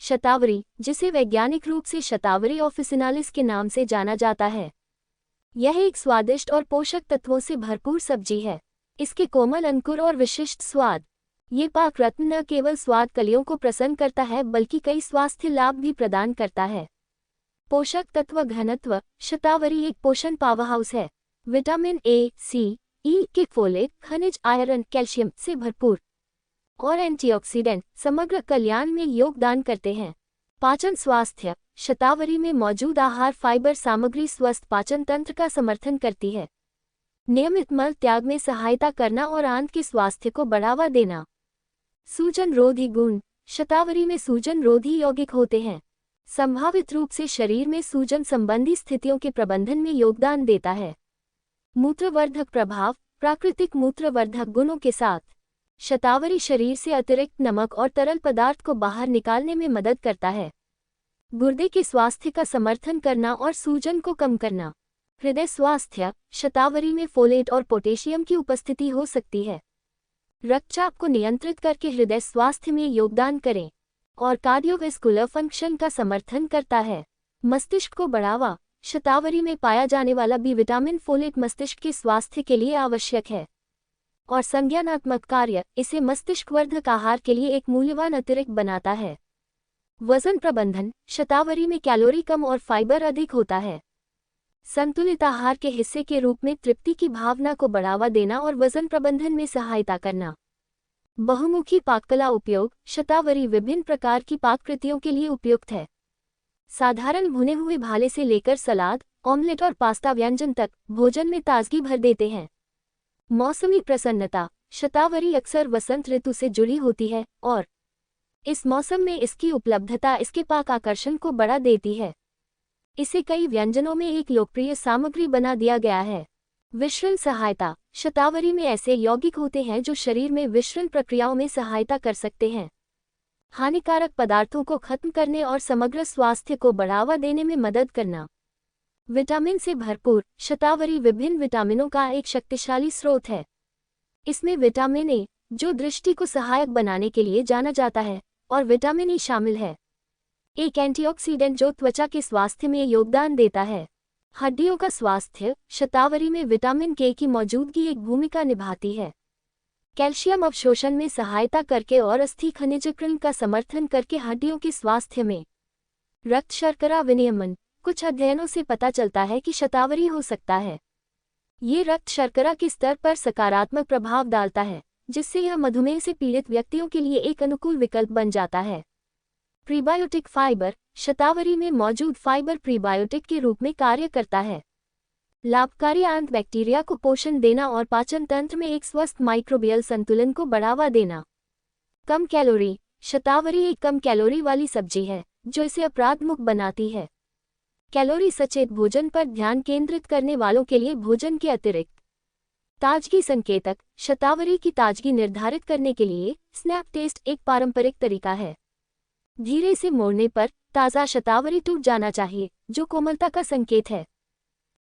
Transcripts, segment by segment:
शतावरी, जिसे वैज्ञानिक रूप से शतावरी ऑफिसिनालिस के नाम से जाना जाता है। यह एक स्वादिष्ट और पोषक तत्वों से भरपूर सब्जी है। इसके कोमल अंकुर और विशिष्ट स्वाद, ये पाक रत्न न केवल स्वाद कलियों को प्रसन्न करता है बल्कि कई स्वास्थ्य लाभ भी प्रदान करता है। पोषक तत्व घनत्व, शतावरी एक पोषण पावरहाउस है। विटामिन ए, सी, ई के फोलेट, खनिज, आयरन, कैल्शियम से भरपूर और एंटीऑक्सीडेंट समग्र कल्याण में योगदान करते हैं। पाचन स्वास्थ्य, शतावरी में मौजूद आहार फाइबर सामग्री स्वस्थ पाचन तंत्र का समर्थन करती है। नियमित मल त्याग में सहायता करना और आंत के स्वास्थ्य को बढ़ावा देना। सूजन रोधी गुण, शतावरी में सूजन रोधी यौगिक होते हैं। संभावित रूप से शरीर में सूजन संबंधी स्थितियों के प्रबंधन में योगदान देता है। मूत्रवर्धक प्रभाव, प्राकृतिक मूत्रवर्धक गुणों के साथ शतावरी शरीर से अतिरिक्त नमक और तरल पदार्थ को बाहर निकालने में मदद करता है। गुर्दे के स्वास्थ्य का समर्थन करना और सूजन को कम करना। हृदय स्वास्थ्य, शतावरी में फोलेट और पोटेशियम की उपस्थिति हो सकती है। रक्तचाप को नियंत्रित करके हृदय स्वास्थ्य में योगदान करें और कार्डियोवैस्कुलर फंक्शन का समर्थन करता है। मस्तिष्क को बढ़ावा, शतावरी में पाया जाने वाला बी विटामिन फोलेट मस्तिष्क के स्वास्थ्य के लिए आवश्यक है और संज्ञानात्मक कार्य इसे मस्तिष्कवर्धक आहार के लिए एक मूल्यवान अतिरिक्त बनाता है। वजन प्रबंधन, शतावरी में कैलोरी कम और फाइबर अधिक होता है। संतुलित आहार के हिस्से के रूप में तृप्ति की भावना को बढ़ावा देना और वजन प्रबंधन में सहायता करना। बहुमुखी पाककला उपयोग, शतावरी विभिन्न प्रकार की पाककृतियों के लिए उपयुक्त है। साधारण भुने हुए भाले से लेकर सलाद, ऑमलेट और पास्ता व्यंजन तक भोजन में ताजगी भर देते हैं। मौसमी प्रसन्नता, शतावरी अक्सर वसंत ऋतु से जुड़ी होती है और इस मौसम में इसकी उपलब्धता इसके पाक आकर्षण को बढ़ा देती है। इसे कई व्यंजनों में एक लोकप्रिय सामग्री बना दिया गया है। विषरण सहायता, शतावरी में ऐसे यौगिक होते हैं जो शरीर में विषरण प्रक्रियाओं में सहायता कर सकते हैं। हानिकारक पदार्थों को खत्म करने और समग्र स्वास्थ्य को बढ़ावा देने में मदद करना। विटामिन से भरपूर, शतावरी विभिन्न विटामिनों का एक शक्तिशाली स्रोत है। इसमें विटामिन ए, जो दृष्टि को सहायक बनाने के लिए जाना जाता है, और विटामिन ई शामिल है, एक एंटीऑक्सीडेंट जो त्वचा के स्वास्थ्य में योगदान देता है। हड्डियों का स्वास्थ्य, शतावरी में विटामिन के की मौजूदगी एक भूमिका निभाती है। कैल्शियम अवशोषण में सहायता करके और अस्थि खनिजीकरण का समर्थन करके हड्डियों के स्वास्थ्य में। रक्त शर्करा विनियमन, कुछ अध्ययनों से पता चलता है कि शतावरी हो सकता है ये रक्त शर्करा के स्तर पर सकारात्मक प्रभाव डालता है, जिससे यह मधुमेह से पीड़ित व्यक्तियों के लिए एक अनुकूल विकल्प बन जाता है। प्रीबायोटिक फाइबर, शतावरी में मौजूद फाइबर प्रीबायोटिक के रूप में कार्य करता है। लाभकारी आंत बैक्टीरिया को पोषण देना और पाचन तंत्र में एक स्वस्थ माइक्रोबियल संतुलन को बढ़ावा देना। कम कैलोरी, शतावरी एक कम कैलोरी वाली सब्जी है जो इसे अपराध मुक्त बनाती है। कैलोरी सचेत भोजन पर ध्यान केंद्रित करने वालों के लिए भोजन के अतिरिक्त। ताजगी संकेतक, शतावरी की ताजगी निर्धारित करने के लिए स्नैप टेस्ट एक पारंपरिक तरीका है। धीरे से मोड़ने पर ताज़ा शतावरी टूट जाना चाहिए, जो कोमलता का संकेत है।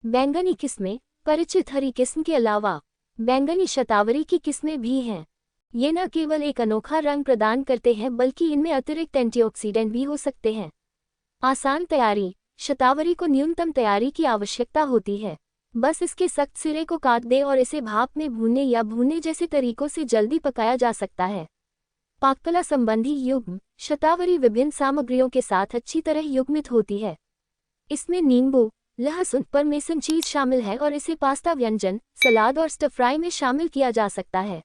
बैंगनी किस्में, परिचित हरी किस्म के अलावा बैंगनी शतावरी की किस्में भी हैं। ये न केवल एक अनोखा रंग प्रदान करते हैं बल्कि इनमें अतिरिक्त एंटीऑक्सीडेंट भी हो सकते हैं। आसान तैयारी, शतावरी को न्यूनतम तैयारी की आवश्यकता होती है। बस इसके सख्त सिरे को काट दें और इसे भाप में भूनने या भूनने जैसे तरीकों से जल्दी पकाया जा सकता है। पाककला संबंधी युग्म, शतावरी विभिन्न सामग्रियों के साथ अच्छी तरह युग्मित होती है। इसमें नींबू, लहसुन, परमेसन चीज शामिल है और इसे पास्ता व्यंजन, सलाद और स्टर फ्राई में शामिल किया जा सकता है।